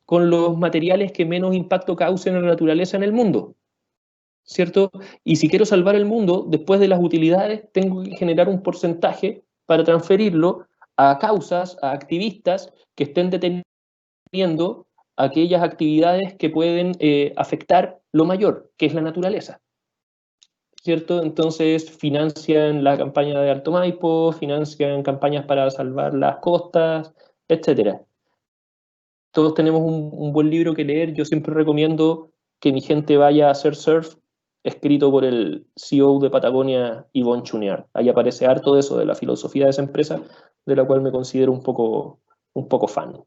con los materiales que menos impacto causen en la naturaleza en el mundo, ¿cierto? Y si quiero salvar el mundo, después de las utilidades, tengo que generar un porcentaje para transferirlo a causas, a activistas que estén deteniendo aquellas actividades que pueden afectar lo mayor, que es la naturaleza, ¿cierto? Entonces financian la campaña de Alto Maipo, financian campañas para salvar las costas, etcétera. Todos tenemos un buen libro que leer. Yo siempre recomiendo que mi gente vaya a hacer surf, escrito por el CEO de Patagonia, Yvon Chouinard. Ahí aparece harto de eso, de la filosofía de esa empresa, de la cual me considero un poco fan.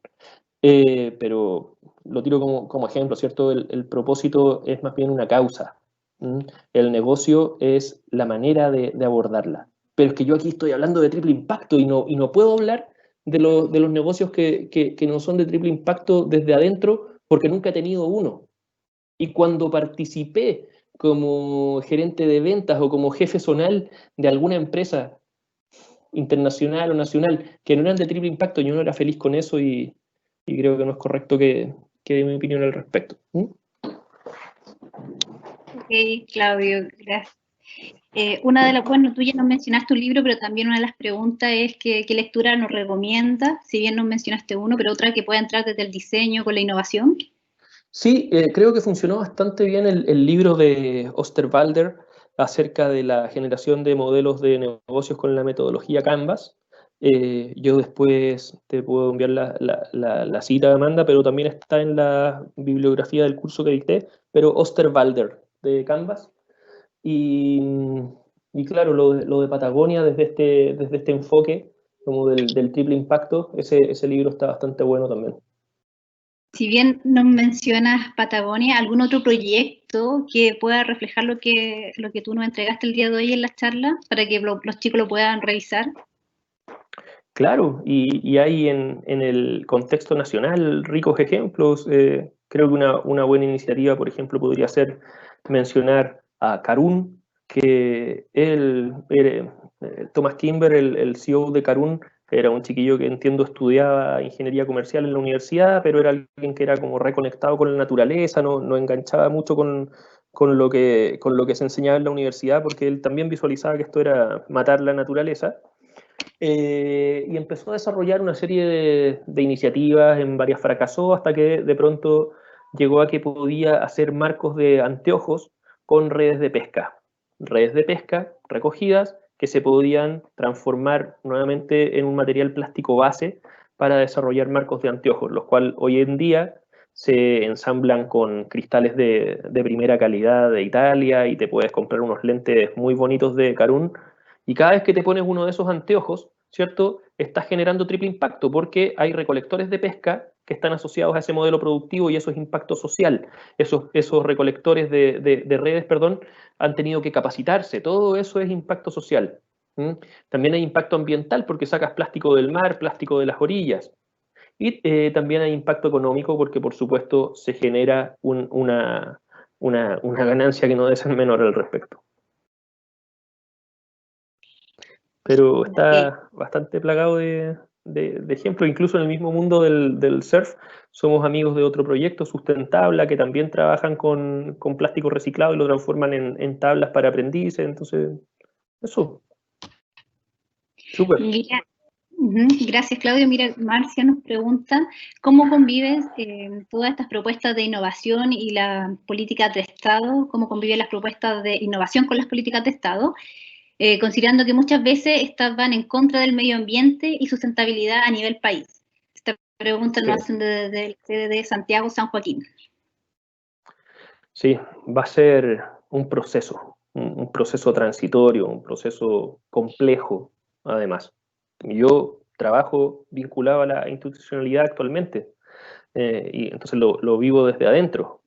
Pero lo tiro como ejemplo, ¿cierto? El propósito es más bien una causa. ¿Mm? El negocio es la manera de abordarla. Pero es que yo aquí estoy hablando de triple impacto y no puedo hablar de los negocios que no son de triple impacto desde adentro porque nunca he tenido uno. Y cuando participé como gerente de ventas o como jefe zonal de alguna empresa internacional o nacional que no eran de triple impacto, yo no era feliz con eso y creo que no es correcto que dé mi opinión al respecto. ¿Mm? Ok, Claudio, gracias. Una de las, bueno, tú ya nos mencionaste un libro, pero también una de las preguntas es qué lectura nos recomienda, si bien nos mencionaste uno, pero otra que pueda entrar desde el diseño con la innovación. Sí, creo que funcionó bastante bien el libro de Osterwalder acerca de la generación de modelos de negocios con la metodología Canvas. Yo después te puedo enviar la cita, Amanda, pero también está en la bibliografía del curso que dicté, pero Osterwalder de Canvas. Y, y claro, lo de Patagonia desde este enfoque como del triple impacto, ese libro está bastante bueno también. Si bien nos mencionas Patagonia, ¿algún otro proyecto que pueda reflejar lo que tú nos entregaste el día de hoy en la charla para que los chicos lo puedan revisar? Claro, y hay en el contexto nacional ricos ejemplos. Creo que una buena iniciativa, por ejemplo, podría ser mencionar a Carún, que Thomas Kimber, el CEO de Carún, era un chiquillo que entiendo estudiaba ingeniería comercial en la universidad, pero era alguien que era como reconectado con la naturaleza, no enganchaba mucho con lo que se enseñaba en la universidad, porque él también visualizaba que esto era matar la naturaleza. Y empezó a desarrollar una serie de iniciativas, en varias fracasó, hasta que de pronto llegó a que podía hacer marcos de anteojos con redes de pesca recogidas que se podían transformar nuevamente en un material plástico base para desarrollar marcos de anteojos, los cuales hoy en día se ensamblan con cristales de primera calidad de Italia y te puedes comprar unos lentes muy bonitos de Carún y cada vez que te pones uno de esos anteojos, ¿cierto? Estás generando triple impacto porque hay recolectores de pesca que están asociados a ese modelo productivo y eso es impacto social. Esos recolectores de redes, perdón, han tenido que capacitarse. Todo eso es impacto social. ¿Mm? También hay impacto ambiental porque sacas plástico del mar, plástico de las orillas. Y también hay impacto económico porque, por supuesto, se genera una ganancia que no debe ser menor al respecto. Pero Okay. está bastante plagado de ejemplos, incluso en el mismo mundo del surf, somos amigos de otro proyecto, Sustentabla, que también trabajan con plástico reciclado y lo transforman en tablas para aprendices, entonces, eso, súper. Mira, gracias, Claudio. Mira, Marcia nos pregunta, ¿cómo convives todas estas propuestas de innovación y las políticas de Estado? ¿Cómo conviven las propuestas de innovación con las políticas de Estado? Considerando que muchas veces estas van en contra del medio ambiente y sustentabilidad a nivel país. Esta pregunta Sí, nos hacen de Santiago, San Joaquín. sí, va a ser un proceso transitorio, un proceso complejo, además. Yo trabajo vinculado a la institucionalidad actualmente, y entonces lo vivo desde adentro.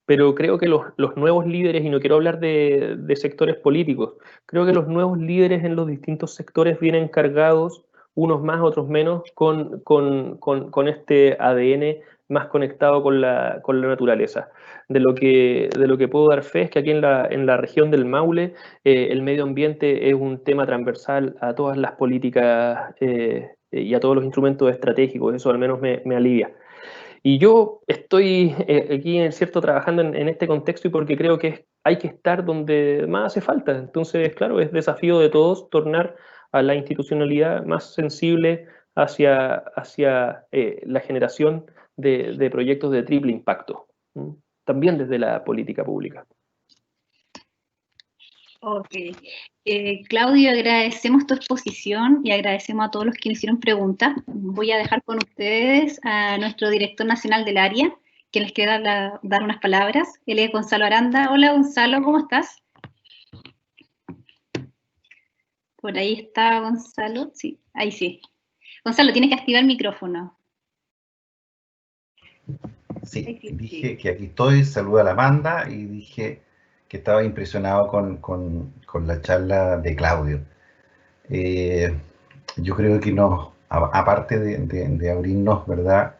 pero creo que los nuevos líderes, y no quiero hablar de sectores políticos, creo que los nuevos líderes en los distintos sectores vienen cargados, unos más, otros menos, con este ADN más conectado con la naturaleza. De lo que puedo dar fe es que aquí en la región del Maule el medio ambiente es un tema transversal a todas las políticas y a todos los instrumentos estratégicos, eso al menos me alivia. Y yo estoy aquí, cierto, trabajando en este contexto y porque creo que hay que estar donde más hace falta. Entonces, claro, es desafío de todos tornar a la institucionalidad más sensible hacia la generación de proyectos de triple impacto, ¿m? También desde la política pública. Ok. Claudio, agradecemos tu exposición y agradecemos a todos los que nos hicieron preguntas. Voy a dejar con ustedes a nuestro director nacional del área, que les quiere dar unas palabras. Él es Gonzalo Aranda. Hola, Gonzalo, ¿cómo estás? Por ahí está Gonzalo. Sí, ahí sí. Gonzalo, tienes que activar el micrófono. Sí, dije que aquí estoy, saluda a la Amanda y dije que estaba impresionado con la charla de Claudio. Yo creo que aparte de abrirnos, ¿verdad?,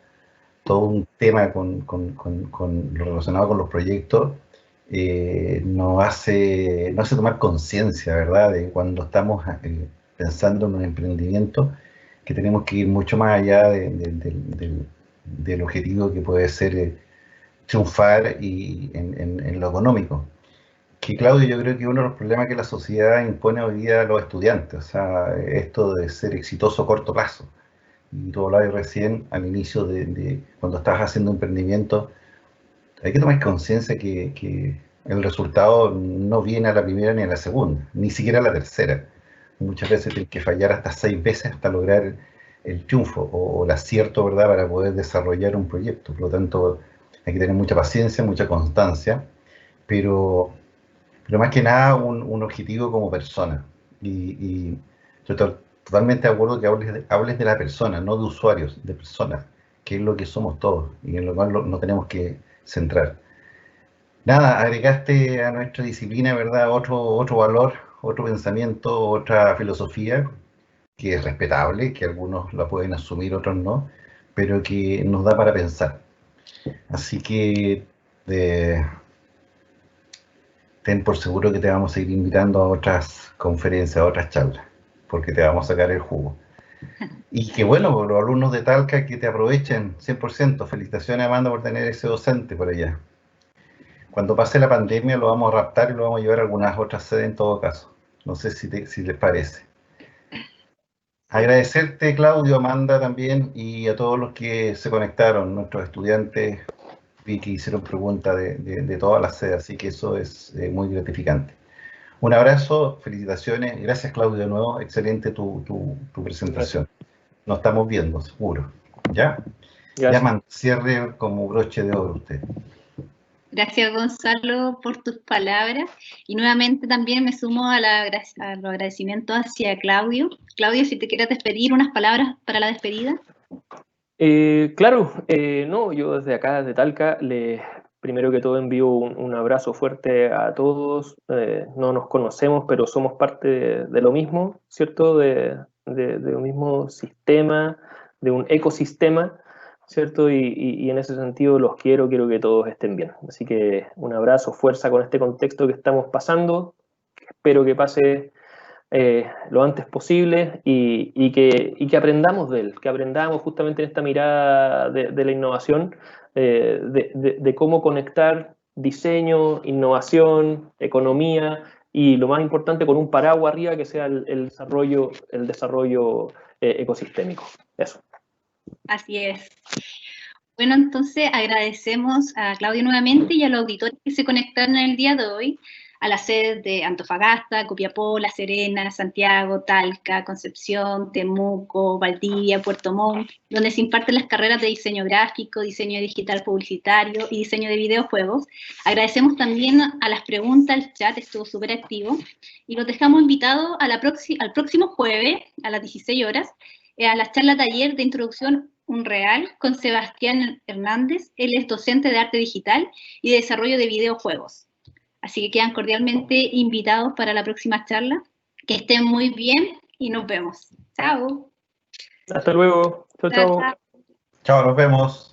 todo un tema con lo relacionado con los proyectos, nos hace tomar conciencia, ¿verdad?, de cuando estamos pensando en un emprendimiento, que tenemos que ir mucho más allá del objetivo que puede ser triunfar en lo económico. Que Claudio, yo creo que uno de los problemas que la sociedad impone hoy día a los estudiantes, o sea, esto de ser exitoso a corto plazo. Y tú hablabas recién al inicio de cuando estás haciendo emprendimiento, hay que tomar conciencia que el resultado no viene a la primera ni a la segunda, ni siquiera a la tercera. Muchas veces tienes que fallar hasta 6 veces hasta lograr el triunfo o el acierto, ¿verdad?, para poder desarrollar un proyecto. Por lo tanto, hay que tener mucha paciencia, mucha constancia, pero más que nada un objetivo como persona. Y yo estoy totalmente de acuerdo que hables de la persona, no de usuarios, de personas, que es lo que somos todos y en lo cual nos tenemos que centrar. Nada, agregaste a nuestra disciplina, ¿verdad?, otro valor, otro pensamiento, otra filosofía, que es respetable, que algunos la pueden asumir, otros no, pero que nos da para pensar. Así que ten por seguro que te vamos a ir invitando a otras conferencias, a otras charlas, porque te vamos a sacar el jugo. Y que bueno, por los alumnos de Talca que te aprovechen 100%. Felicitaciones, Amanda, por tener ese docente por allá. Cuando pase la pandemia lo vamos a raptar y lo vamos a llevar a algunas otras sedes en todo caso. No sé si les parece. Agradecerte, Claudio, Amanda también, y a todos los que se conectaron, nuestros estudiantes, vi que hicieron preguntas de todas las sedes, así que eso es muy gratificante. Un abrazo, felicitaciones, gracias, Claudio, de nuevo, excelente tu presentación. Nos estamos viendo, seguro. ¿Ya? Gracias. Ya, cierre como broche de oro usted. Gracias, Gonzalo, por tus palabras. Y nuevamente también me sumo a los agradecimientos hacia Claudio. Claudio, si te quieres despedir, unas palabras para la despedida. Claro, no, yo desde acá, desde Talca, primero que todo envío un abrazo fuerte a todos. No nos conocemos, pero somos parte de lo mismo, ¿cierto? De un mismo sistema, de un ecosistema, ¿cierto? Y en ese sentido los quiero que todos estén bien. Así que un abrazo, fuerza con este contexto que estamos pasando. Espero que pase lo antes posible y que aprendamos de él, que aprendamos justamente en esta mirada de la innovación, de cómo conectar diseño, innovación, economía y lo más importante con un paraguas arriba que sea el desarrollo ecosistémico. Eso. Así es. Bueno, entonces agradecemos a Claudio nuevamente y a los auditores que se conectaron el día de hoy a las sedes de Antofagasta, Copiapó, La Serena, Santiago, Talca, Concepción, Temuco, Valdivia, Puerto Montt, donde se imparten las carreras de diseño gráfico, diseño digital publicitario y diseño de videojuegos. Agradecemos también a las preguntas, el chat estuvo súper activo y los dejamos invitados al próximo jueves a las 16 horas a la charla taller de introducción Unreal con Sebastián Hernández. Él es docente de arte digital y de desarrollo de videojuegos. Así que quedan cordialmente invitados para la próxima charla. Que estén muy bien y nos vemos. Chao. Hasta luego. Chao, chao. Chao, nos vemos.